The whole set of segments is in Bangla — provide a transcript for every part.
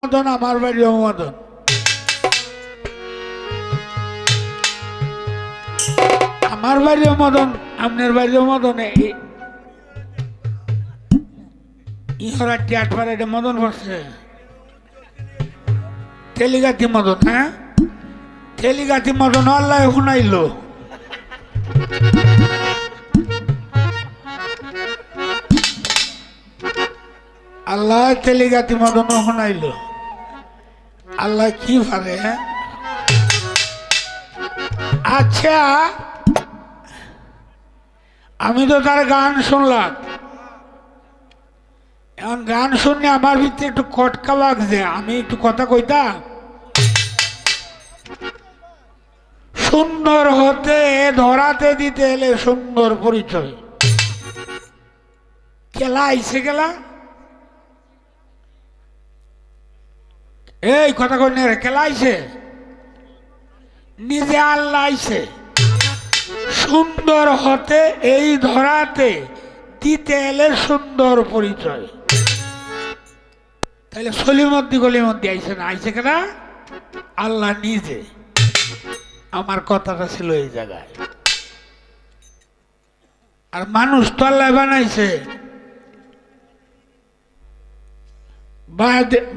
মদন আমার বাড়িও মদন। আমার বাড়িও মদন, আপনার বাড়িও মদন। ইহরা টিয়াট পারে মদন পড়ছে তেলিগাতি মদন। হ্যাঁ, তেলিগাতি মদন আল্লাহ শুনাইলো। আল্লাহ তেলিগাতি মদন শুনাইলো। আল্লাহ কি পারে। হ্যাঁ, আচ্ছা, আমি তো তার গান শুনলাম। এখন গান শুনে আমার ভিতরে একটু কটকা লাগছে। আমি একটু কথা কইতাম। সুন্দর হতে ধরাতে দিতে এলে সুন্দর পরিচয়। কেলা আইছে গেলা, এই কথা কই না রে, কেলা আইছে নিজে আল্লাহ আইছে। সুন্দর হতে এই ধরাতে দিতে এলে সুন্দর পরিচয়। তাহলে সলিমদ্দি গলিমদ্দি আইছে না, আইছে কেনা আল্লাহ নিজে। আমার কথাটা ছিল এই জায়গায়। আর মানুষ তো আল্লাহ বানাইছে।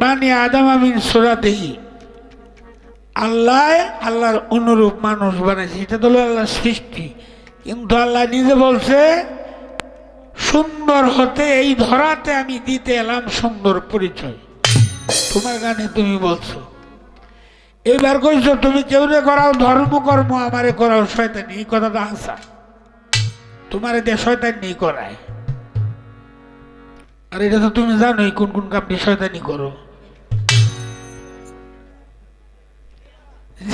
বানি আদম আমিন সুরাতেহি, আল্লাহ আল্লাহর অনুরূপ মানুষ বানাইছে। এটা তো আল্লাহর সৃষ্টি। কিন্তু আল্লাহ নিজে বলছে সুন্দর হতে এই ধরাতে আমি দিতে এলাম সুন্দর পরিচয়। তোমার গানে তুমি বলছো, এবার কইছো তুমি কেউ রে করাও ধর্ম কর্ম, আমারে করাও শয়তানি। এই কথাটা হাসা, তোমারে দিয়ে শয়তানি করায়। আর এটা তো তুমি জানোই কোন কোন কামটি শয়তানি করো।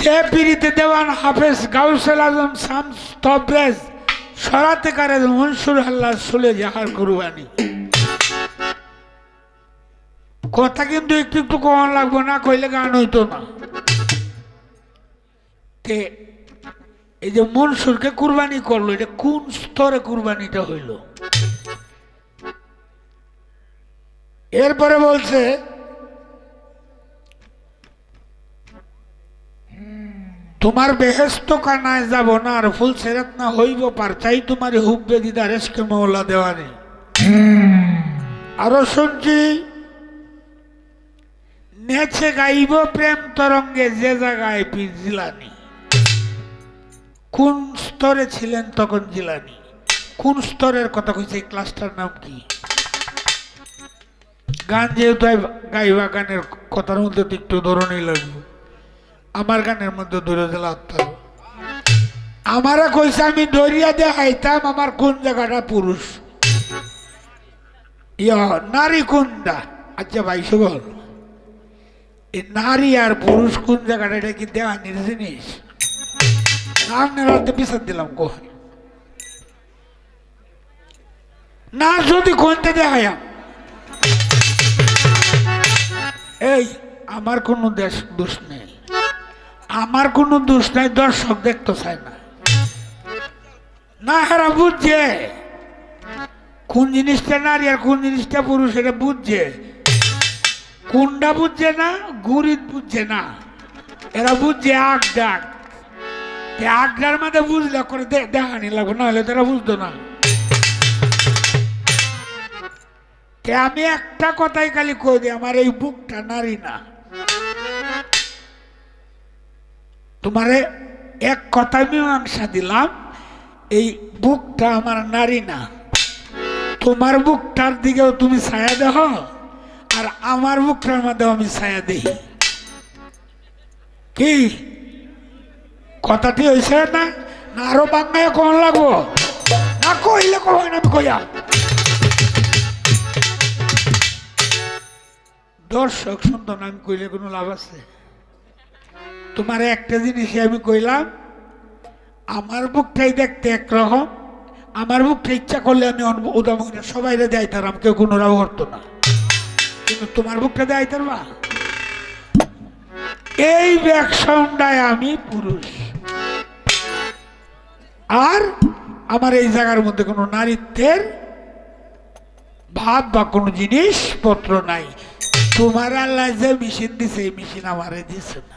যে পীরিতে দেওয়ান হাফেজ গাউসুল আজম শামস তবরেজ সরাতে কারে মনসুর আল্লাহ সুলে জাহার কুরবানি। কথা কিন্তু একটু একটু কমান লাগবো, না কইলে গান হইতো না। এই যে মনসুরকে কুরবানি করলো, এটা কোন স্তরে কুরবানিটা হইল? এরপরে বলছে তোমার বেহেস্ত কানায় যাব না, আর ফুল সেরাত না হইব পার, চাই তোমার হুব্বে দিদার এসকে মৌলা দেওয়ানি। আরো শুনছি নেচে গাইব প্রেম তরঙ্গে যে জায়গায় পীর জিলানি। কোন স্তরে ছিলেন তখন জিলানি? কোন স্তরের কথা কইছে? এই ক্লাসটার নাম কি? গান যেহেতু গাইবা, গানের কথার মধ্যে তো একটু ধরনই লাগবে। আমার গানের মধ্যে ধরে দিল আত্মা। আমারা কইছে আমি দরিয়া দিয়ে হাইতাম আমার কোন জায়গাটা পুরুষ, নারী কোনটা? আচ্ছা ভাই সুবল, এই নারী আর পুরুষ কোন জায়গাটা, এটা কি দেওয়ানির জিনিস? বিচার দিলাম কো না, যদি কোনটা দেখায়া। এই আমার কোনো দোষ নেই, আমার কোনো দোষ নাই। দর্শক দেখতে চায় না, না হারা বুঝছে কোন জিনিসটা নারী আর কোন জিনিসটা পুরুষ, এটা বুঝছে। কোনটা বুঝছে না? গুরিত বুঝছে না, এরা বুঝছে আগ ডাক। আগটার মধ্যে বুঝলে করে দেখানি লাগবে, না হলে তারা বুঝতো না। আমি একটা কথাই খালি কই দিই, আমার এই বুকটা নারী না। তোমারে এক কথায় মীমাংসা দিলাম, এই বুকটা আমার নারী না। তোমার বুকটার দিকেও তুমি ছায়া দেহ, আর আমার বুকটার মধ্যেও আমি ছায়া দিই। কি কথাটি হয়েছে না? না আরো বাংলায় কোন লাগবো? না কইলে কই না, আমি কইয়া। দর্শক শুনতো না, আমি কইলে কোনো লাভ আছে? তোমার একটা জিনিসই আমি কইলাম, আমার বুকটাই দেখতে একরকম। আমার বুকটা ইচ্ছা করলে আমি উদামনে সবাই দেয় তারাম, কেউ কোনো রাও করতো না। কিন্তু তোমার বুকটা দেয় তারবা, এই ব্যাকসাউন্ডায় আমি পুরুষ। আর আমার এই জায়গার মধ্যে কোনো নারীত্বের ভাব বা কোনো জিনিসপত্র নাই। তোমার আল্লাহ যে মেশিন দিছে এই মেশিন আমারে দিছে না।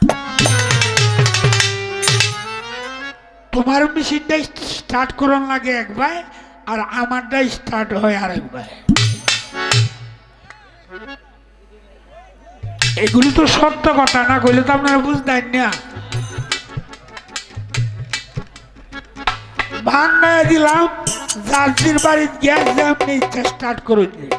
তোমার মেশিনটা স্টার্ট করন লাগে একবার, আর আমারটা স্টার্ট হয় আরেকবার। এগুলি তো সত্য কথা, না কইলে তো আপনারা বুঝতেন না। ভাঙায় দিলাম, জার্জির বাড়ির গ্যাস যেমনি ইচ্ছা স্টার্ট করে দিই।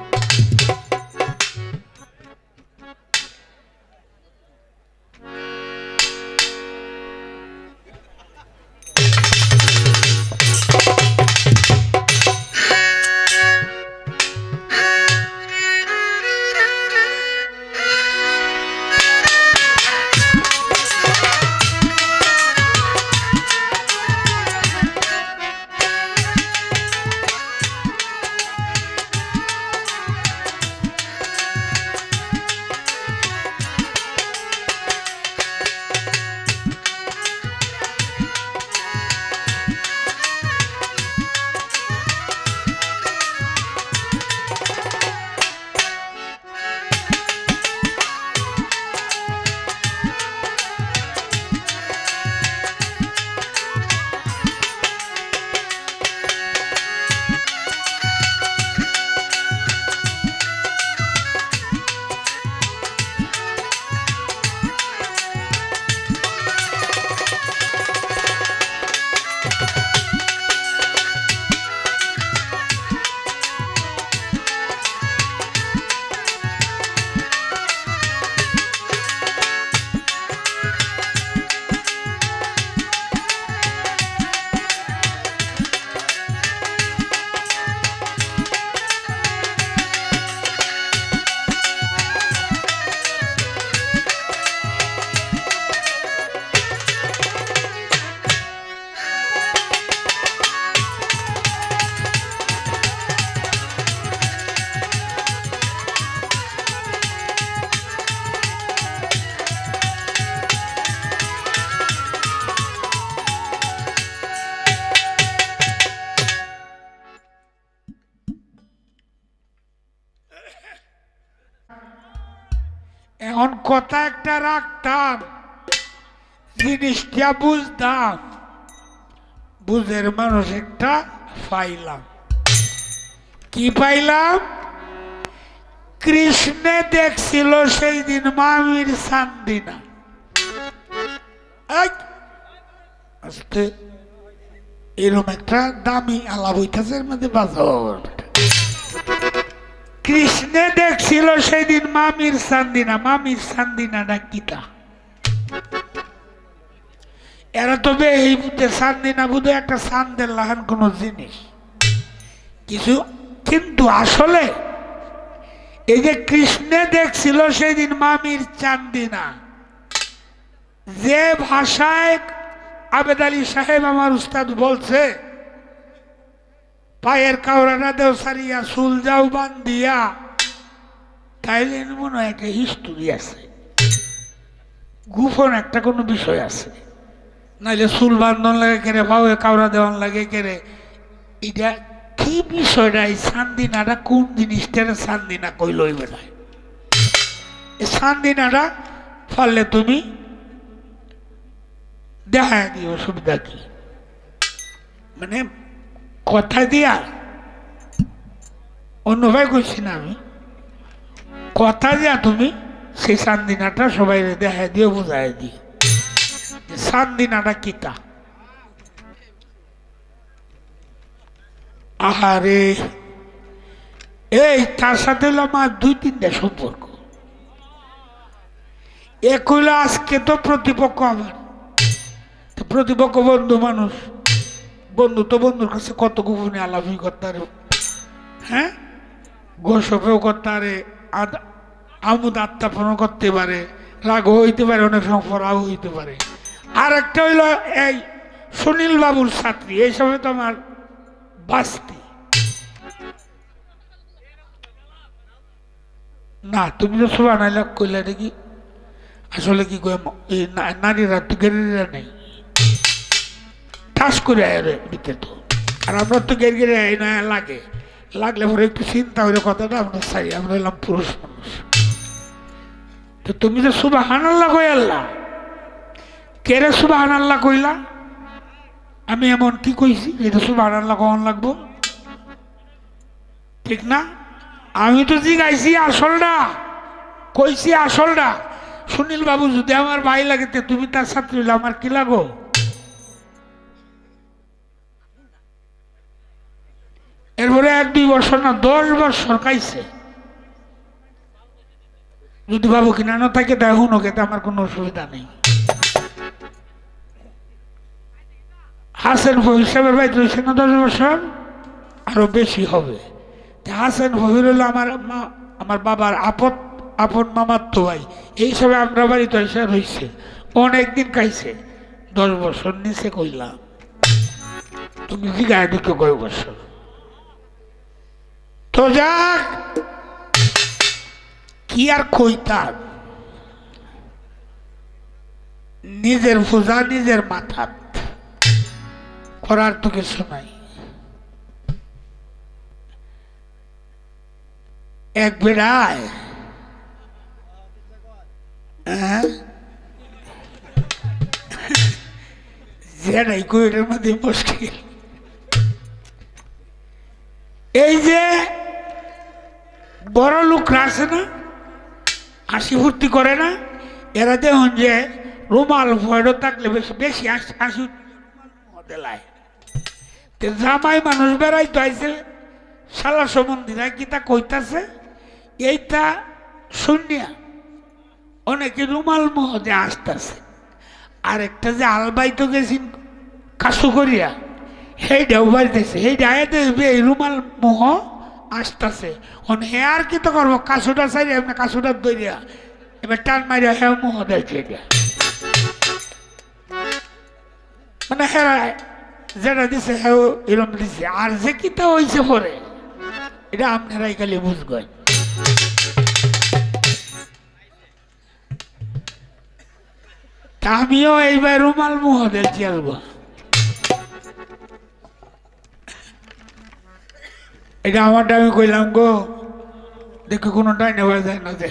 এখন কথা একটা রাখতাম, জিনিসটা বুঝতাম, বুঝের মানুষ একটা পাইলাম। কি পাইলাম? কৃষ্ণে দেখছিল সেই দিন মামির চান্দিনা। আস্তে এরকম একটা দামি আলাপ হইতেছে, এর মধ্যে বাজার। কৃষ্ণে দেখছিল সেদিন মামির চান্দিনা। মামির চান্দিনাটা কিতা? এরা তবে এই বুঝে চান্দিনা বুঝে একটা চান্দের লাহান কোন জিনিস কিছু, কিন্তু আসলে এই যে কৃষ্ণে দেখছিল সেদিন মামির চান্দিনা, যে ভাষায় আবেদ আলী সাহেব আমার উস্তাদ বলছে, পায়ের কাউরাটা দেও সারিয়া চুল যাও বান্ধিয়া, তাইলে মনে হয় একটা হিস্টোরি আছে, গোপন একটা কোনো বিষয় আছে। নাইলে চুল বান্ধন লাগে কেড়ে, পায়ে কাউরা দেওয়ান লাগে কেড়ে, এটা কি বিষয়টা? এই চান্দিনাটা কোন জিনিসটা? চান্দিনা কই লইবে না, এই চান্দিনাটা পারলে তুমি দেখা দিও, সুবিধা কি? মানে কথা দিয়া অন্য ভাই কইছি না আমি, কথা দিয়া তুমি সেই চান্দিনাটা সবাই দেখা দিয়ে বুঝাই দিও চান্দিনাটা কিতা। আহারে, এই তার সাথে হলো আমার দুই তিনটা সম্পর্ক। এক হইল আজকে তো প্রতিপক্ষ আমার, প্রতিপক্ষ বন্ধু মানুষ, বন্ধু তো বন্ধুর কাছে কত গোপনে আলাপই করতে পারে, হ্যাঁ, গোসপেও করতে পারে, আমোদ আত্মাপনও করতে পারে, রাগ হইতে পারে, অনেক সময় পড়াও হইতে পারে। আর একটা হইল এই সুনীল বাবুর ছাত্রী, এই সময় তো আমার বাস্তি না। তুমি তো শোভা নাইলা কইলা দেখি, আসলে কি কই নারীরা তো গেরিরা নেই, ঠাস করে দিতে তো, আর আমরা তো গেরে না লাগে, লাগলে পরে একটু চিন্তা করে কথাটা আমরা চাই, আমরা এলাম পুরুষ মানুষ। তো তুমি যে সুবহানাল্লাহ কই আল্লাহ কেরে সুবহানাল্লাহ কইলা আমি এমন কি কইছি এটা সুবহানাল্লাহ কখন লাগবো ঠিক না আমি তো জিগাইছি আসলটা কইছি আসলটা সুনীল বাবু যদি আমার ভাই লাগে তুমি তার ছাত্রী হইলে আমার কি লাগো এরপরে 1-2 বছর না 10 বছর খাইছে যদি বাবু কিনা না থাকে দেখুন ওকে আমার কোনো অসুবিধা নেই হাসান ফহির সাহেবের ভাই রয়েছে না 10 বছর আরো বেশি হবে হাসান ফহির হলো আমার বাবার আপন মামার তো ভাই এই সবে আমরা বাড়িতে এসে রয়েছে অনেকদিন খাইছে 10 বছর নিচে কইলাম তুমি জিগায় দিকে কয় বছর তো যাক কি আর কইতাম নিজের পূজা নিজের মাথাত করার তো কিছু নাই এক বেড়ায় যেটাই কইটার মধ্যে মুশকিল এই যে বড় লোকরা আছে না হাসি ফুর্তি করে না এরা দেখুন যে রুমাল ভয়ও থাকলে বেশি বেশি হাসি দেলায় জামাই মানুষ বেড়াইতে আইছে শালা সম্বন্ধীরা কি তা কইতাছে এইটা শুনিয়া অনেকে রুমাল মহদে আসতেছে আর একটা যে আলবাইতে গেছেন কাশু করিয়া সেইটাও বাড়িতেছে সেইটা দেখবে এই রুমাল মোহ আসতেছে হে আর কি তো করবো কাশুটা চাইলে এমনি কাশুটা দইয়া এবার টান মারিয়া হ্যাঁ মোহ দেখছে এটা মানে হ্যাঁ যেটা দিছে হ্যাঁ এরম দিছে আর যে কিতা হয়েছে পরে এটা আপনারাই খালি বুঝবেন আমিও এইবার রুমাল মোহ দেখছি আসবো এটা আমারটা আমি কইলাম গো দেখো কোনো ডাইনে হয়ে যায় না যে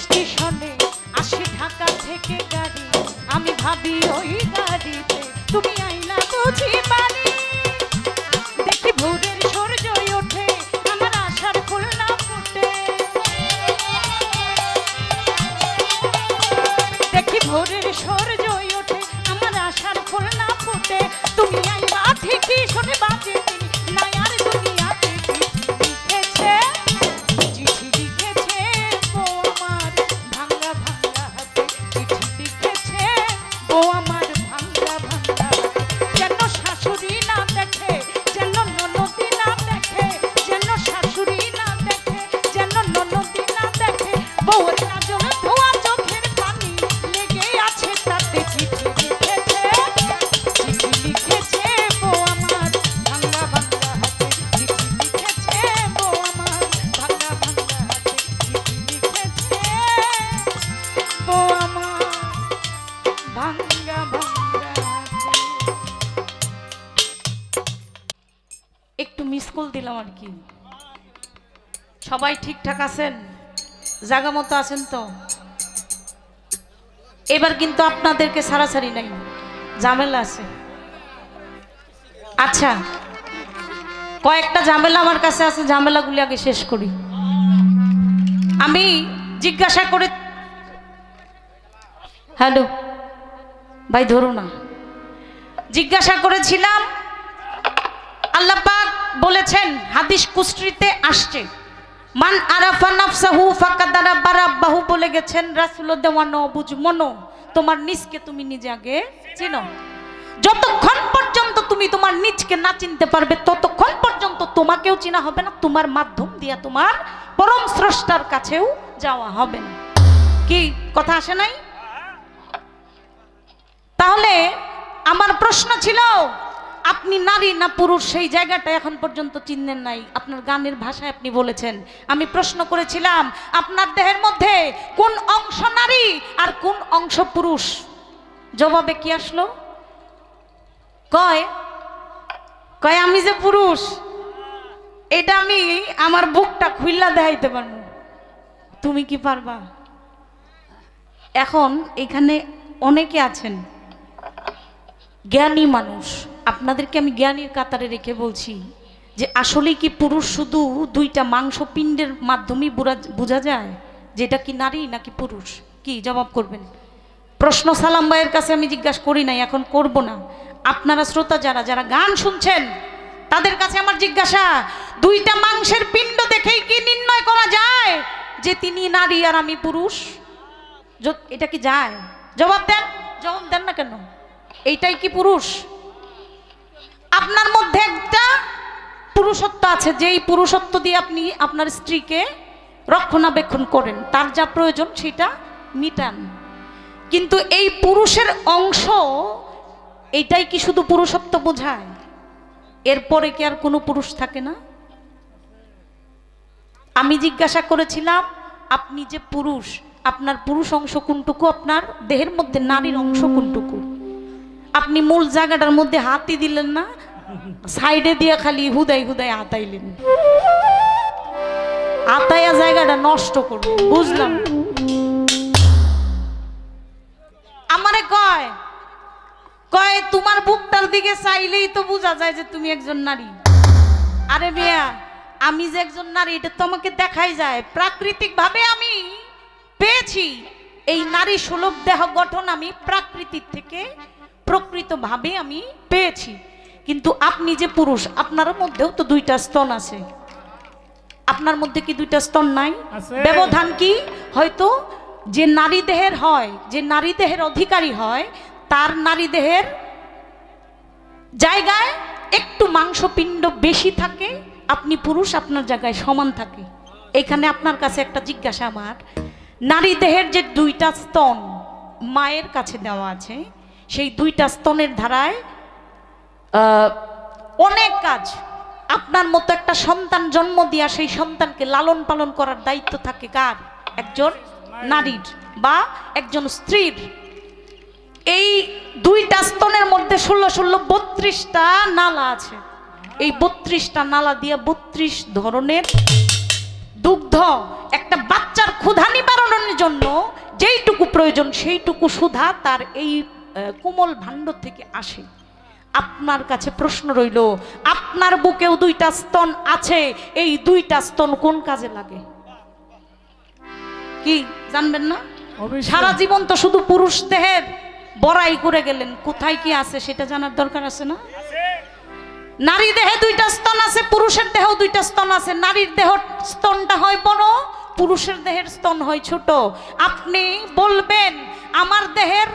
স্টেশনে আসে ঢাকা থেকে গাড়ি আমি ভাবি ওই গাড়িতে তুমি আইলা বুঝি বাড়ি দেখি ভোরের সূর্য ওঠে আমার আশার ফুল না ফুটে দেখি ভোরের সূর্য ওঠে আমার আশার ফুল না ফুটে তুমি আইলা ঠিকই শুনে বাজে নায়ার দুনিয়াতে লিখেছে চিঠি লিখেছে ও আমার ভাঙা ভাঙা হাতে চিঠি লিখেছে ও আমার ভাঙা ভাঙা হাতে যেন শ্বাস আর কি। সবাই ঠিকঠাক আছেন, জায়গা মতো আছেন তো? এবার কিন্তু আপনাদেরকে ছাড়াছাড়ি নাই, ঝামেলা আছে। আচ্ছা, কয়েকটা ঝামেলা আমার কাছে আছে, ঝামেলাগুলি আগে শেষ করি। আমি জিজ্ঞাসা করে, হ্যালো ভাই ধরো না, জিজ্ঞাসা করেছিলাম, আল্লাহ পাক বলেছেন হাদিস কুসরিতে আসছে, মান আরাফা নাফসাহু ফাকাদ আরাফা রাব্বাহু, বলে গেছেন রাসূল দেওয়ানো বুঝ মনো, তোমার নিজকে তুমি নিজে আগে চিনো। যতক্ষণ পর্যন্ত তুমি তোমার নিজকে না চিনতে পারবে ততক্ষণ পর্যন্ত তোমাকেও চিনা হবে না, তোমার মাধ্যম দিয়া তোমার পরম স্রষ্টার কাছেও যাওয়া হবে না। কি কথা আসে নাই? তাহলে আমার প্রশ্ন ছিল, আপনি নারী না পুরুষ সেই জায়গাটা এখন পর্যন্ত চিনেন নাই। আপনার গানের ভাষায় আপনি বলেছেন। আমি প্রশ্ন করেছিলাম, আপনার দেহের মধ্যে কোন অংশ নারী আর কোন অংশ পুরুষ? জবাবে কি আসলো? কয় কয় আমি যে পুরুষ এটা আমি আমার বুকটা খুইলা দেখাইতে পারবো। তুমি কি পারবা? এখন এখানে অনেকে আছেন জ্ঞানী মানুষ, আপনাদেরকে আমি জ্ঞানীর কাতারে রেখে বলছি যে আসলে কি পুরুষ শুধু দুইটা মাংসপিণ্ডের মাধ্যমেই বোঝা যায় যে এটা কি নারী নাকি পুরুষ? কি জবাব করবেন? প্রশ্ন সালাম ভাইয়ের কাছে আমি জিজ্ঞাসা করি নাই, এখন করব না। আপনারা শ্রোতা যারা যারা গান শুনছেন তাদের কাছে আমার জিজ্ঞাসা, দুইটা মাংসের পিণ্ড দেখেই কি নির্ণয় করা যায় যে তিনি নারী আর আমি পুরুষ? এটা কি যায়? জবাব দেন, জবাব দেন না কেন? এইটাই কি পুরুষ? আপনার মধ্যে একটা পুরুষত্ব আছে, যেই পুরুষত্ব দিয়ে আপনি আপনার স্ত্রীকে রক্ষণাবেক্ষণ করেন, তার যা প্রয়োজন সেটা মিটান। কিন্তু এই পুরুষের অংশ এইটাই কি শুধু পুরুষত্ব বোঝায়? এরপরে কি আর কোনো পুরুষ থাকে না? আমি জিজ্ঞাসা করেছিলাম, আপনি যে পুরুষ, আপনার পুরুষ অংশ কোনটুকু? আপনার দেহের মধ্যে নারীর অংশ কোনটুকু? আপনি মূল জায়গাটার মধ্যে হাতই দিলেন না, সাইডে দিয়ে খালি হুদাই হুদাই হাতাইলেন, হাতাইয়া জায়গাটা নষ্ট করবেন, বুঝলাম। আমারে কয় কয় তোমার বুকটার দিকে চাইলেই তো বোঝা যায় যে তুমি একজন নারী। আরে মিয়া, আমি যে একজন নারী এটা তো আমাকে দেখাই যায়, প্রাকৃতিক ভাবে আমি পেয়েছি। এই নারী সুলভ দেহ গঠন আমি প্রাকৃতিক থেকে প্রকৃতভাবে আমি পেয়েছি। কিন্তু আপনি যে পুরুষ, আপনার মধ্যেও তো দুইটা স্তন আছে। আপনার মধ্যে কি দুইটা স্তন নাই? ব্যবধান কি? হয়তো যে নারী দেহের হয়, যে নারী দেহের অধিকারী হয়, তার নারী দেহের জায়গায় একটু মাংসপিণ্ড বেশি থাকে, আপনি পুরুষ, আপনার জায়গায় সমান থাকে। এখানে আপনার কাছে একটা জিজ্ঞাসা আমার, নারী দেহের যে দুইটা স্তন মায়ের কাছে দেওয়া আছে, সেই দুইটা স্তনের ধারায় অনেক কাজ। আপনার মতো একটা সন্তান জন্ম দিয়া সেই সন্তানকে লালন পালন করার দায়িত্ব থাকে কার? একজন নারীর বা একজন স্ত্রীর। এই দুইটা স্তনের মধ্যে 16-32টা নালা আছে। এই 32টা নালা দিয়ে 32 ধরনের দুগ্ধ একটা বাচ্চার ক্ষুধা নিবারণের জন্য যেইটুকু প্রয়োজন সেইটুকু সুধা তার এই কোমল ভাণ্ড থেকে আসে। আপনার কাছে প্রশ্ন রইল, আপনার বুকেও দুইটা স্তন আছে, এই দুইটা স্তন কোন কাজে লাগে? কি জানবেন না? সারা জীবন তো শুধু পুরুষ দেহের বড়াই করে গেলেন, কোথায় কি আছে সেটা জানার দরকার আছে না? নারী দেহে দুইটা স্তন আছে, পুরুষের দেহেও দুইটা স্তন আছে। নারীর দেহ স্তনটা হয় বড়, পুরুষের দেহের স্তন হয় ছোট। আপনি বলবেন আমার দেহের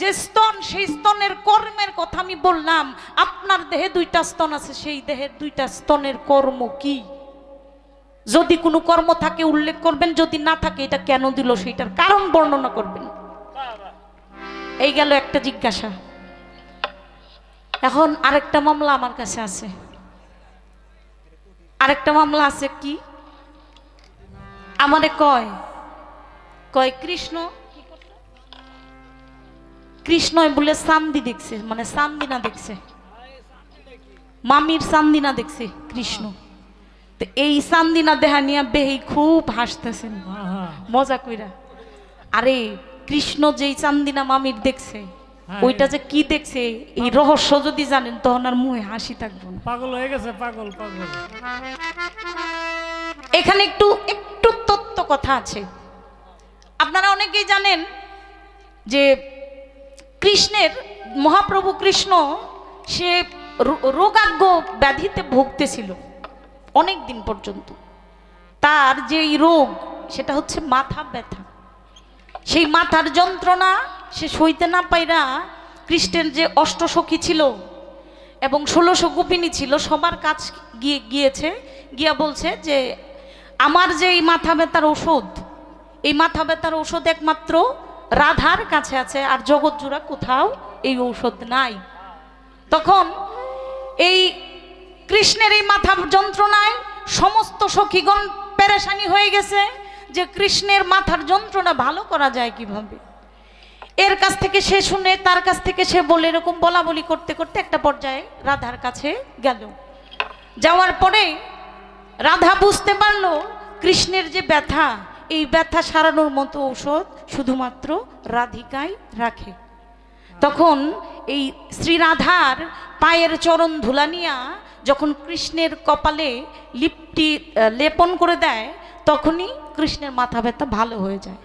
যে স্তন, সেই স্তনের কর্মের কথা আমি বললাম। আপনার দেহে দুইটা স্তন আছে, সেই দেহের দুইটা স্তনের কর্ম কি? যদি কোনো কর্ম থাকে উল্লেখ করবেন, যদি না থাকে এটা কেন দিল সেইটার কারণ বর্ণনা করবেন। এই গেল একটা জিজ্ঞাসা। এখন আরেকটা মামলা আমার কাছে আছে। আরেকটা মামলা আছে কি? আমারে কয় কৃষ্ণ কৃষ্ণ বলে চান্দি দেখছে, মানে চান্দিনা দেখছে, মামির চান্দিনা দেখছে কৃষ্ণ। তো এই চান্দিনা দেহা নিয়ে বেহি খুব হাসতেছেন মজা কইরা। আরে কৃষ্ণ যেই চান্দিনা মামির দেখছে ওইটা যে কি দেখছে এই রহস্য যদি জানেন তখন আর মুখে হাসি থাকবে না। পাগল হয়ে গেছে, পাগল পাগল। এখানে একটু একটু তত্ত্ব কথা আছে। আপনারা অনেকেই জানেন যে কৃষ্ণের মহাপ্রভু কৃষ্ণ সে রোগাগ্য ব্যাধিতে ভুগতেছিল অনেক দিন পর্যন্ত। তার যে রোগ সেটা হচ্ছে মাথা ব্যথা। সেই মাথার যন্ত্রণা সে সইতে না পাইরা কৃষ্ণের যে অষ্টসখী ছিল এবং 1600 গোপিনী ছিল সবার কাছ গিয়েছে, গিয়া বলছে যে আমার যে এই মাথা ব্যথার ঔষধ, এই মাথা ব্যথার ঔষধ একমাত্র রাধার কাছে আছে, আর জগৎ জোড়া কোথাও এই ঔষধ নাই। তখন এই কৃষ্ণের এই মাথা যন্ত্রণায় সমস্ত সখীগণ পেরেশানি হয়ে গেছে যে কৃষ্ণের মাথার যন্ত্রণা ভালো করা যায় কিভাবে। এর কাছ থেকে সে শুনে, তার কাছ থেকে সে বলে, এরকম বলা বলি করতে করতে একটা পর্যায়ে রাধার কাছে গেল। যাওয়ার পরে রাধা বুঝতে পারলো কৃষ্ণের যে ব্যথা, এই ব্যথা সারানোর মতো ঔষধ শুধুমাত্র রাধিকাই রাখে। তখন এই শ্রী রাধার পায়ের চরণ ধুলা নিয়া যখন কৃষ্ণের কপালে লিপটি লেপন করে দেয় তখনই কৃষ্ণের মাথা ব্যথা ভালো হয়ে যায়।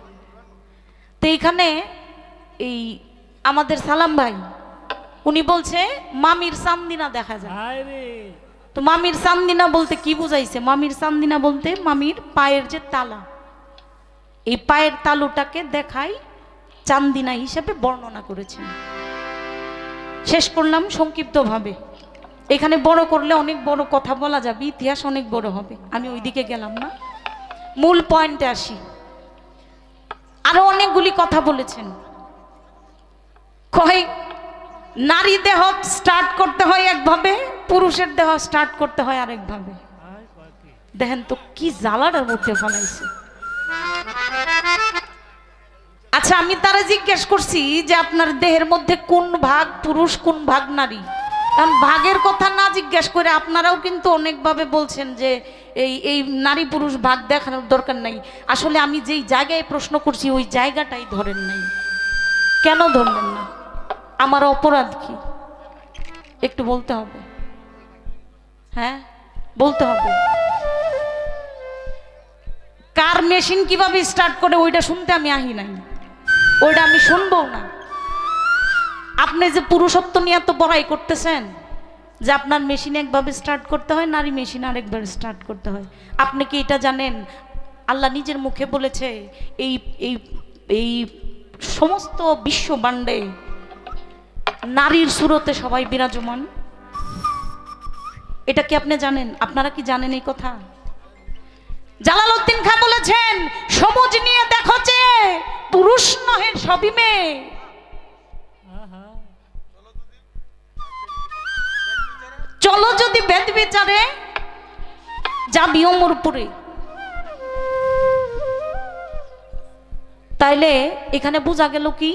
তো এইখানে এই আমাদের সালাম ভাই উনি বলছে মামির চান্দিনা দেখা যায়। তো মামির চান্দিনা বলতে কি বুঝাইছে? মামির চান্দিনা বলতে মামির পায়ের যে তালা, এই পায়ের তালুটাকে দেখাই চান্দিনা হিসেবে বর্ণনা করেছেন। শেষ করলাম সংক্ষিপ্তভাবে। এখানে বড় করলে অনেক বড় কথা বলা যাবে, ইতিহাস অনেক বড় হবে, আমি ওইদিকে গেলাম না, মূল পয়েন্টে আসি। আরো অনেকগুলি কথা বলেছেন। কয় নারী দেহ স্টার্ট করতে হয় একভাবে, পুরুষের দেহ স্টার্ট করতে হয় আরেকভাবে। দেখেন তো কি জ্বালাটার মধ্যে ফেলাইছে। আচ্ছা, আমি তারা জিজ্ঞেস করছি যে আপনার দেহের মধ্যে কোন ভাগ পুরুষ কোন ভাগ নারী। কারণ ভাগের কথা না জিজ্ঞেস করে আপনারাও কিন্তু অনেকভাবে বলছেন যে এই নারী পুরুষ ভাগ দেখানোর দরকার নাই। আসলে আমি যেই জায়গায় প্রশ্ন করছি ওই জায়গাটাই ধরেন নাই। কেন ধরলেন না? আমার অপরাধ কি? একটু বলতে হবে। হ্যাঁ, বলতে হবে। কার মেশিন কিভাবে স্টার্ট করে ওইটা শুনতে আমি আহি নাই, ওইটা আমি শুনবো না। আপনি যে পুরুষত্ব নিয়ে এত বড়াই করতেছেন যে আপনার মেশিন একভাবে স্টার্ট করতে হয়, নারী মেশিন আরেকবার স্টার্ট করতে হয়। আপনি কি এটা জানেন? আল্লাহ নিজের মুখে বলেছে এই এই এই সমস্ত বিশ্বব্রহ্মাণ্ডে নারীর সুরতে সবাই বিরাজমান। এটা কি আপনি জানেন? আপনারা কি জানেন এই কথা? জালালউদ্দিন খাঁ বলেছেন সমাজ নিয়ে দেখো যে পুরুষ নহে সবই মেয়ে। চলো যদি বেদ বিচারে যাবি অমরপুরে। তাইলে এখানে বোঝা গেল কি,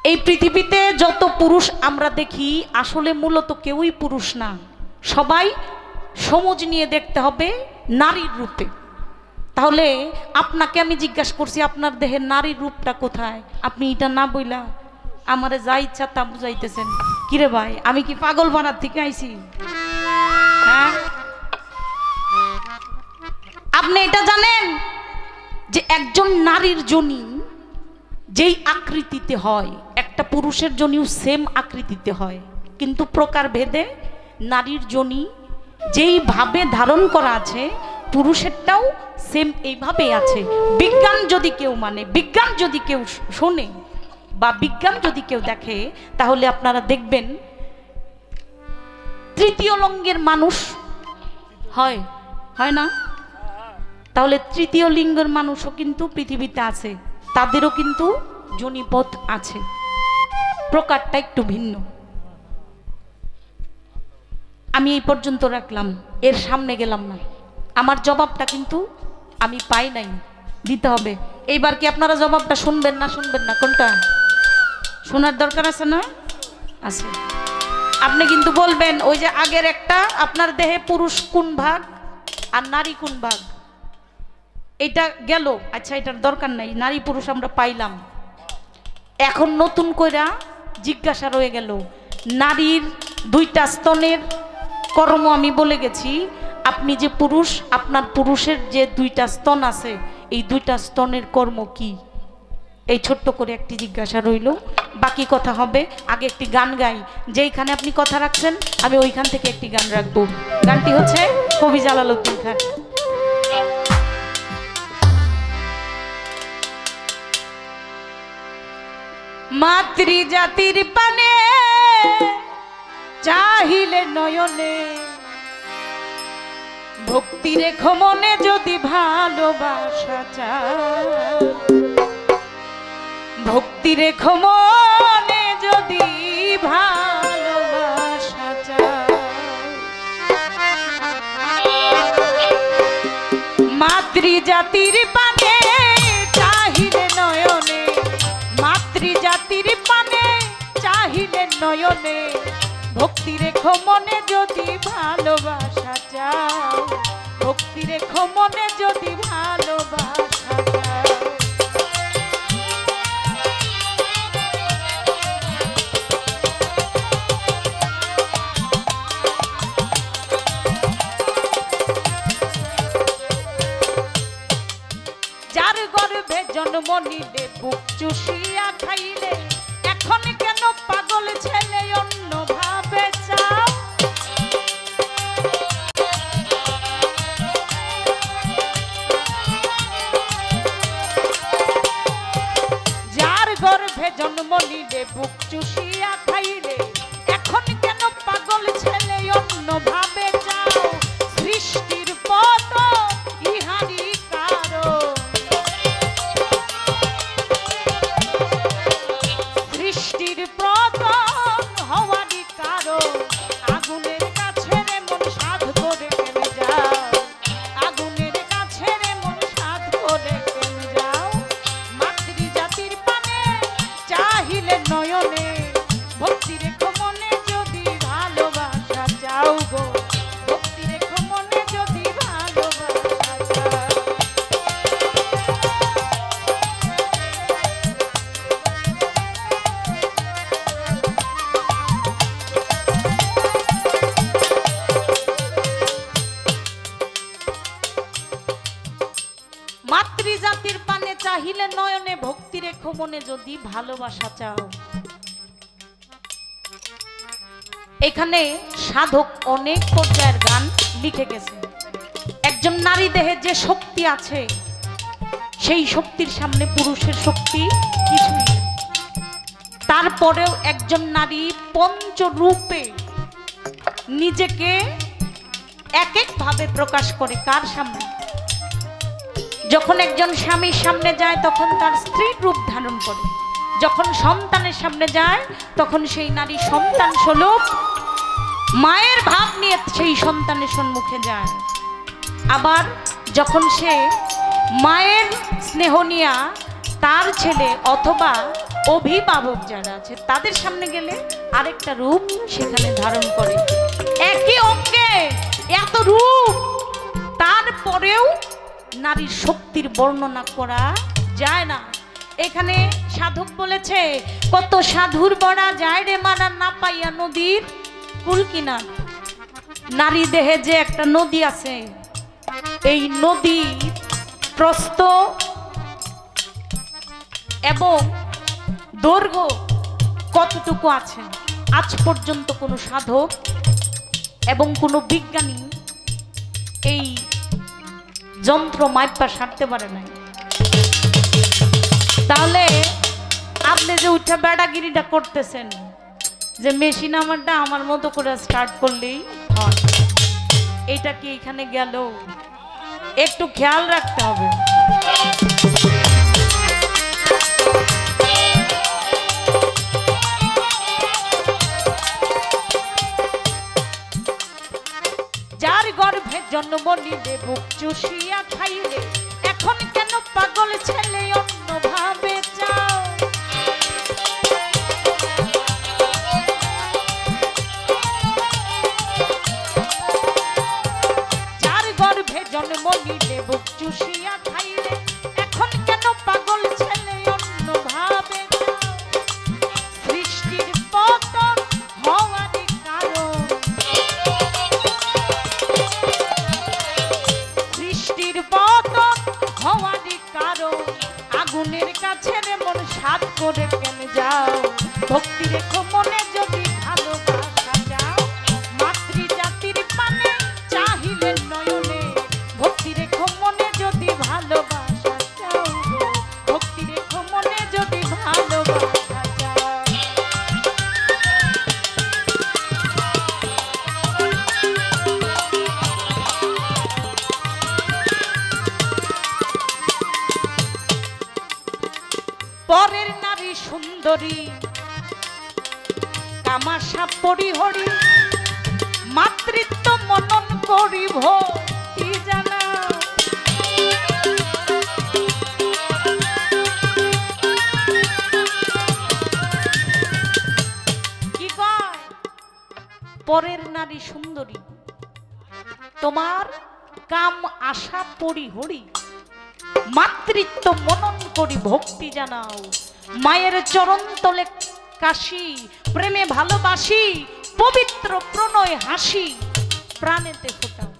এই পৃথিবীতে যত পুরুষ আমরা দেখি আসলে মূলত কেউই পুরুষ না, সবাই সমাজ নিয়ে দেখতে হবে নারীর রূপে। তাহলে আপনাকে আমি জিজ্ঞাসা করছি আপনার দেহের নারীর রূপটা কোথায়? আপনি এটা না বইলা আমারে যা ইচ্ছা তা বুঝাইতেছেন। কিরে ভাই, আমি কি পাগল বানার থেকে আইছি? হ্যাঁ, আপনি এটা জানেন যে একজন নারীর যোনি যেই আকৃতিতে হয় একটা পুরুষের যোনিও সেম আকৃতিতে হয়, কিন্তু প্রকার ভেদে নারীর যোনি যেইভাবে ধারণ করা আছে পুরুষেরটাও সেম এইভাবেই আছে। বিজ্ঞান যদি কেউ মানে, বিজ্ঞান যদি কেউ শোনে বা বিজ্ঞান যদি কেউ দেখে, তাহলে আপনারা দেখবেন তৃতীয় লিঙ্গের মানুষ হয়, হয় না? তাহলে তৃতীয় লিঙ্গের মানুষও কিন্তু পৃথিবীতে আছে, তাদেরও কিন্তু যোনিপথ আছে, প্রকারটা একটু ভিন্ন। আমি এই পর্যন্ত রাখলাম, এর সামনে গেলাম না। আমার জবাবটা কিন্তু আমি পাই নাই, দিতে হবে। এইবার কি আপনারা জবাবটা শুনবেন না শুনবেন না? কোনটা শোনার দরকার আছে না? আছে। আপনি কিন্তু বলবেন ওই যে আগের একটা আপনার দেহে পুরুষ কোন ভাগ আর নারী কোন ভাগ, এটা গেল। আচ্ছা, এটার দরকার নাই, নারী পুরুষ আমরা পাইলাম। এখন নতুন কইরা জিজ্ঞাসা রয়ে গেল, নারীর দুইটা স্তনের কর্ম আমি বলে গেছি, আপনি যে পুরুষ, আপনার পুরুষের যে দুইটা স্তন আছে, এই দুইটা স্তনের কর্ম কি? এই ছোট্ট করে একটি জিজ্ঞাসা রইল, বাকি কথা হবে। আগে একটি গান গাই, যেইখানে আপনি কথা রাখছেন আমি ওইখান থেকে একটি গান রাখবো। গানটি হচ্ছে কবি জালালউদ্দিন খান। মাতৃজাতির পানে চাহিলে নয়নে, ভক্তি রেখো মনে যদি ভালোবাসা চাও, ভক্তি রেখো মনে যদি ভালোবাসা চাও। মাতৃজাতির পানে চাহিলে নয়নে, মাতৃজাতির পানে চাহিলে নয়নে, ভক্তি রেখো মনে যদি ভালোবাসা চাও, ভক্তি রেখো মনে যদি ভালোবাসা চাও। যার গর্ভে জন্ম নিলে বুক চুষিয়া খাইলে, এখন কেন পাগল ছেলে অন্য ভাবে চাও? যার গর্ভে জন্ম নিলে বুক চুষিয়া খাইলে, এখন কেন পাগল ছেলে অন্য ভাবে চাও? সৃষ্টির পতন ইহারি কারণ, সৃষ্টির পতন হওয়ারই কারণ। আগুনের কাছে রে মন সাধ করে কেন যাও, আগুনের কাছে রে মন সাধ করে কেন যাও? মাতৃজাতির পানে চাহিলে নয়নে, ভক্তি রেখো মনে যদি ভালোবাসা চাও গো, ভক্তি রেখো মনে যদি ভালোবাসা চাও। মাতৃজাতির পানে চাহিলে নয়নে, ভক্তি রেখো মনে যদি ভালোবাসা চাও। এখানে সাধক অনেক পর্যায়ের গান লিখে গেছে। একজন নারী দেহে যে শক্তি আছে, সেই শক্তির সামনে পুরুষের শক্তি কিছুই না। তারপরেও একজন নারী পঞ্চরূপে নিজেকে এক এক ভাবে প্রকাশ করে। কার সামনে? যখন একজন স্বামীর সামনে যায় তখন তার স্ত্রীর রূপ ধারণ করে, যখন সন্তানের সামনে যায় তখন সেই নারী সন্তান স্বরূপ মায়ের ভাব নিয়ে সেই সন্তানের সম্মুখে যায়। আবার যখন সে মায়ের স্নেহ নিয়া তার ছেলে অথবা অভিভাবক যারা আছে তাদের সামনে গেলে আরেকটা রূপ সেখানে ধারণ করে। একই অঙ্গে এত রূপ, তারপরেও নারীর শক্তির বর্ণনা করা যায় না। এখানে সাধক বলেছে, কত সাধুর বড়া যায় রে মারা না পাইয়া নদীর কুল কিনার। নারী দেহে যে একটা নদী আছে, এই নদী প্রস্থ এবং দৈর্ঘ্য কতটুকু আছে আজ পর্যন্ত কোনো সাধক এবং কোনো বিজ্ঞানী এই যন্ত্র মাইপা সারতে পারে নাই। তাহলে আপনি যে উঠা বেড়াগিরিটা করতেছেন, যে মেশিন আমারটা আমার মতো করে স্টার্ট করলেই হয়, এটা কি এখানে গেল? একটু খেয়াল রাখতে হবে। যার গর্ভে জন্ম নিলে বুক চুষিয়া খাইলে, এখন কেন পাগল ছেলে অন্য ভাবে চাও? গর্ভে জন্ম নিলে বুক চুষিয়া খাইলে এখন কেন পাগল ছেলে অন্য ভাবে সৃষ্টির পতন হওয়ারই কারণ সৃষ্টির পতন হওয়ারই কারণ আগুনের কাছে রে মন সাত করে কেন যাও ভক্তি রেখো মনে যদি ভালোবাসা যাও মাতৃজাতির পানে চাহিলে নয়নে ভক্তি রেখো মনে যদি ভালোবাসা চাও ভক্তি রেখো মনে যদি ভালোবাসা চাও পরের নারী সুন্দরী কামাশা পরিহরি মাতৃত্ব মনন করি ভক্তি জানা কি কয় পরের নারী সুন্দরী তোমার কাম আশা পরিহরি মাতৃত্ব মনন করি ভক্তি জানাও মায়ের চরণ তলে কাশি প্রেমে ভালোবাসি পবিত্র প্রণয় হাসি প্রাণেতে ফোটাও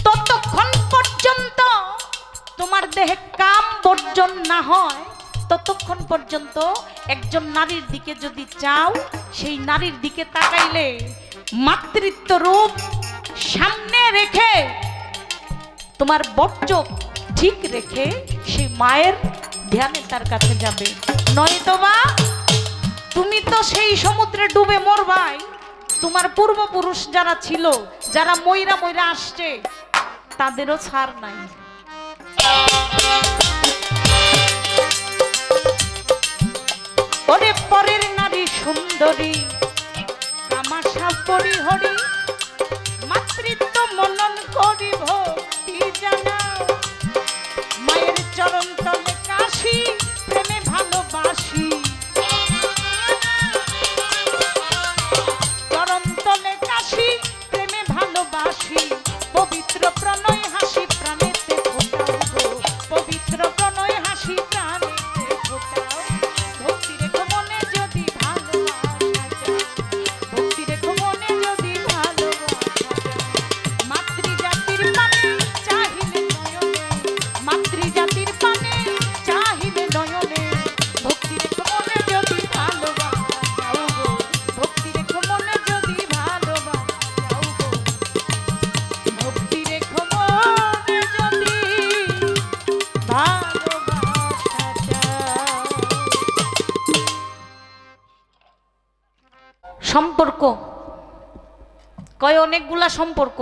ততক্ষণ পর্যন্ত তোমার দেহে কাম বর্জন না হয় ততক্ষণ পর্যন্ত একজন নারীর দিকে যদি চাও সেই নারীর দিকে তাকাইলে মাতৃত্ব রূপ সামনে রেখে তোমার বর্জ্য ঠিক রেখে সেই মায়ের ধ্যানে তার কাছে যাবে নয়তোবা তুমি তো সেই সমুদ্রে ডুবে মরবাই তোমার পূর্বপুরুষ যারা ছিল যারা ময়রা ময়রা আসছে তাদেরও ছাড় নাই ওরে পরের নারী সুন্দরী কামাশা পরিহরি মাতৃত্ব মনন করি ভক্তি জানাও মায়ের চরণ তলে কাশি প্রেমে ভালোবাসি চরণ তলে কাশি প্রেমে ভালোবাসি পবিত্র প্রণয় হাসি প্রাণেতে ফোটাও পবিত্র প্রণয় হাসি প্রাণেতে ফোটাও ভক্তি রেখো মনে যদি ভালোবাসা ভক্তি রেখো মনে যদি ভালোবাসা মাতৃজাতির পানে চাহিলে নয়নে মাতৃজাতির পানে চাহিলে নয়নে ভক্তি রেখো মনে যদি ভালোবাসা যাও গো ভক্তি রেখো মনে যদি ভালোবাসা যাও গো ভক্তি রেখো মনে যদি ভালোবাসা যাও সম্পর্ক কয় অনেকগুলা সম্পর্ক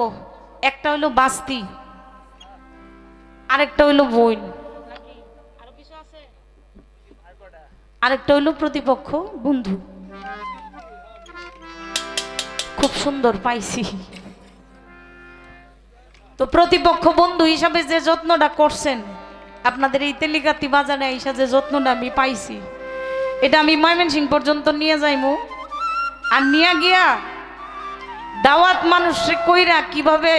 একটা হইলো বাস্তি আরেকটা হইলো বোন আরেকটা হইলো প্রতিপক্ষ বন্ধু খুব সুন্দর পাইছি তো প্রতিপক্ষ বন্ধু হিসাবে যে যত্নটা করছেন আপনাদের এই তেলিকাতি বাজারে এসে যে যত্নটা আমি পাইছি এটা আমি ময়মনসিংহ পর্যন্ত নিয়ে যাইমু আর নিয়ে গিয়া দাওয়াত মানুষে কইরা কিভাবে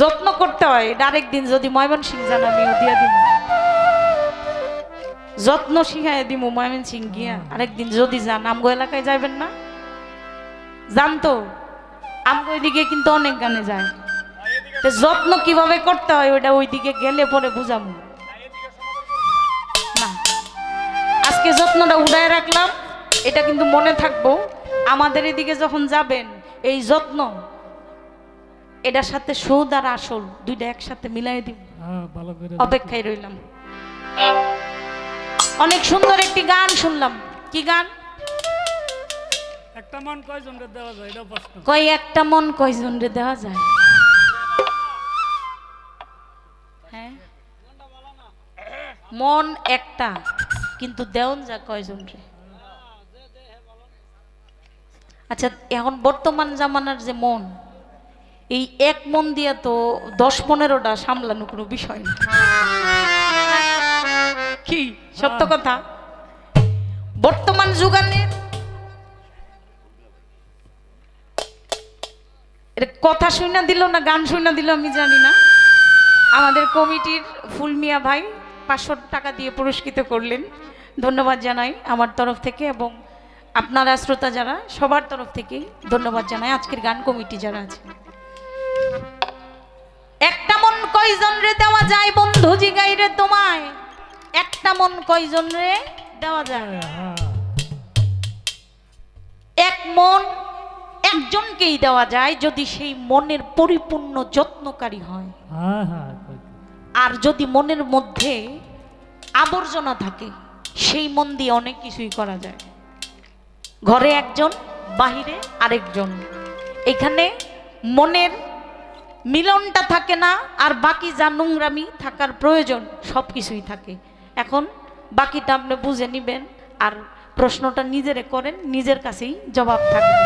যত্ন করতে হয় এটা আরেকদিন যদি ময়মনসিংহ যান আমিও দিয়া দিব যত্ন শিখাই দিব ময়মনসিংহ গিয়া আরেকদিন যদি যান আমগো এলাকায় যাবেন না জানতো আমগো এদিকে কিন্তু অনেক গানে যায় তো যত্ন কিভাবে করতে হয় ওটা ওইদিকে গেলে পরে বুঝাবো না আজকে যত্নটা উড়ায় রাখলাম এটা কিন্তু মনে থাকবো আমাদের এদিকে যখন যাবেন এই যত্ন এটার সাথে সুদ আর আসল দুইটা একসাথে মিলাই দিব অপেক্ষায় রইলাম অনেক সুন্দর একটি গান শুনলাম কি গান একটা মন কয়জনকে দেওয়া যায় এটা প্রশ্ন কই একটা মন কয়জনকে দেওয়া যায় হ্যাঁ মন একটা কিন্তু দেওন যা কয়জন রে আচ্ছা এখন বর্তমান জামানার যে মন এই এক মন দিয়া তো 10-15টা সামলানো কোনো বিষয় না কি সত্য কথা বর্তমান যুগানের এটা কথা শুনে দিল না গান শুনে দিল আমি জানি না। আমাদের কমিটির ফুলমিয়া ভাই 500 টাকা দিয়ে পুরস্কৃত করলেন, ধন্যবাদ জানাই আমার তরফ থেকে এবং আপনারা শ্রোতা যারা সবার তরফ থেকে ধন্যবাদ জানাই। আজকের গান কমিটি যারা আছে, একটা মন কয়জন রে দেওয়া যায় বন্ধু জিগাই রে তোমায়, একটা মন কয়জন রে দেওয়া যায়? এক মন একজনকেই দেওয়া যায় যদি সেই মনের পরিপূর্ণ যত্নকারী হয়। আর যদি মনের মধ্যে আবর্জনা থাকে সেই মন দিয়ে অনেক কিছুই করা যায়। ঘরে একজন বাহিরে আরেকজন, এখানে মনের মিলনটা থাকে না, আর বাকি যা নোংরামি থাকার প্রয়োজন সব কিছুই থাকে। এখন বাকিটা আপনি বুঝে নিবেন আর প্রশ্নটা নিজেরে করেন, নিজের কাছেই জবাব থাকবে।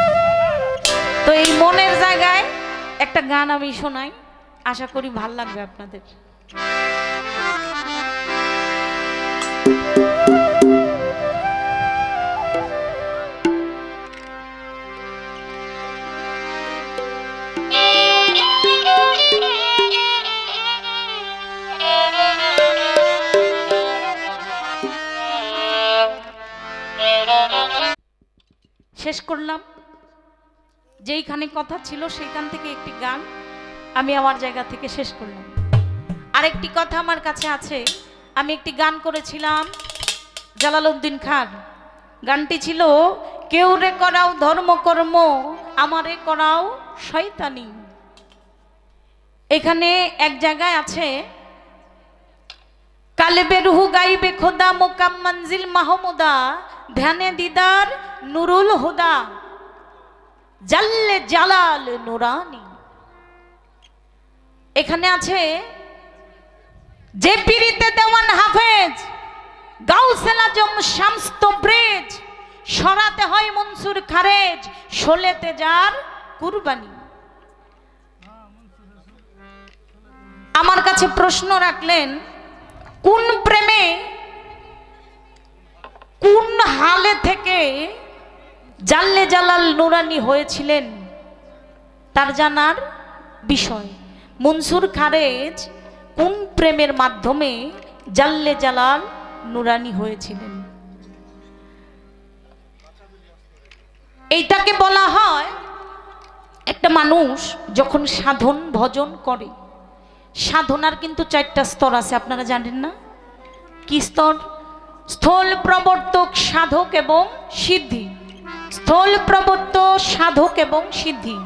তো এই মনের জায়গায় একটা গান আমি শোনাই, আশা করি ভাল লাগবে আপনাদের। শেষ করলাম, যেইখানে কথা ছিল সেইখান থেকে একটি গান আমি আমার জায়গা থেকে শেষ করলাম। আরেকটি কথা আমার কাছে আছে, আমি একটি গান করেছিলাম জালালউদ্দিন খান। গানটি ছিল কেউ রে করাও ধর্মকর্ম আমারে করাও শয়তানি। এখানে এক জায়গায় আছে কালেবে রুহু গাইবে খোদা মোকাম মঞ্জিল মাহমুদা ধ্যানে দিদার নুরুল হুদা জাল্লে জালাল নুরানি। এখানে আছে যে পীরিতে দেওয়ান হাফেজ গাউসুল আজম শামস তবরেজ সরাতে হয় মনসুর খারেজ শোলেতে যার কুরবানি। আমার কাছে প্রশ্ন রাখলেন কোন প্রেমে কোন হালে থেকে জাল্লে জালাল নুরানি হয়েছিলেন তার জানার বিষয়। মনসুর খারেজ কোন প্রেমের মাধ্যমে জাল্লে জালাল নুরানি হয়েছিলেন? এইটাকে বলা হয় একটা মানুষ যখন সাধন ভজন করে, সাধনার কিন্তু 4টা স্তর আছে, আপনারা জানেন না? কি স্তর? স্থল প্রবর্তক সাধক এবং সিদ্ধি। স্থল প্রবর্তক সাধক এবং সিদ্ধি।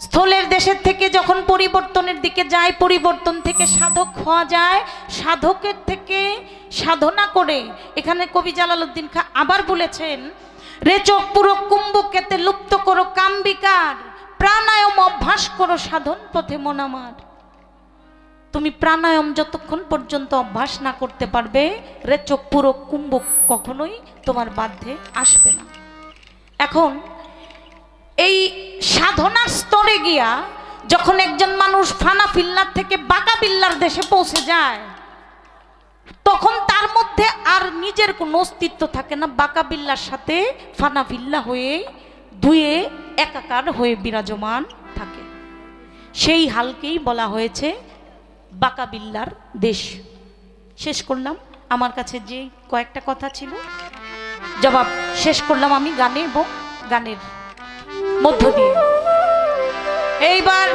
স্থলের দেশের থেকে যখন পরিবর্তনের দিকে যায়, পরিবর্তন থেকে সাধক হওয়া যায়, সাধকের থেকে সাধনা করে। এখানে কবি জালালউদ্দিন খান আবার বলেছেন রে চোখ পুরো কুম্ভকেতে লুপ্ত করো কাম্বিকার প্রাণায়াম অভ্যাস করো সাধন পথে মন আমার। তুমি প্রাণায়াম যতক্ষণ পর্যন্ত অভ্যাস না করতে পারবে রে চোখ পুরো কুম্ভক কখনোই তোমার বাধ্যে আসবে না। এখন এই সাধনার স্তরে গিয়া যখন একজন মানুষ ফানা ফিল্লার থেকে বাঁকা বিল্লার দেশে পৌঁছে যায়, তখন তার মধ্যে আর নিজের কোনো অস্তিত্ব থাকে না, বাঁকা বিল্লার সাথে ফানা ফিল্লা হয়ে দুয়ে একাকার হয়ে বিরাজমান থাকে। সেই হালকেই বলা হয়েছে বাঁকা বিল্লার দেশ। শেষ করলাম, আমার কাছে যে কয়েকটা কথা ছিল জবাব শেষ করলাম আমি গানে এবং গানের মধ্য দিয়ে। এইবার